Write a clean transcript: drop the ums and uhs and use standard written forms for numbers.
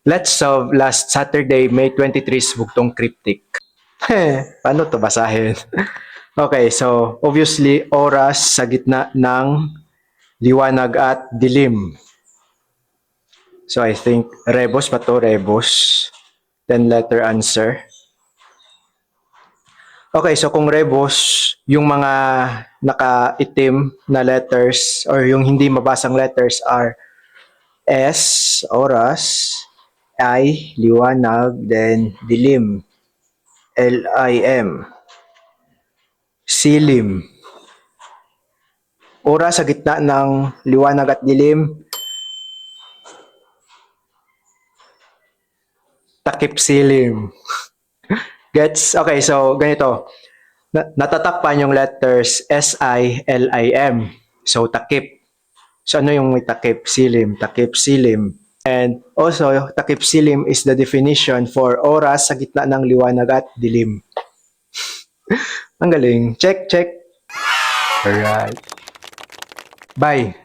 Let's solve last Saturday, May 23's bugtong cryptic. Paano to basahin? Okay, so obviously oras sa gitna ng liwanag at dilim. So I think rebus pa to, rebus. 10 letter answer. Okay, so kung rebus, yung mga nakaitim na letters or yung hindi mabasang letters are S, oras, I, liwanag, then dilim, L-I-M, silim. Oras sa gitna ng liwanag at dilim, takip silim. Gets? Okay, so ganito. Natatakpan yung letters S-I-L-I-M. So takip. So ano yung may takip? Silim. Takip silim. And also, takip silim is the definition for oras sa gitna ng liwanag at dilim. Ang galing. Check, check. Alright. Bye.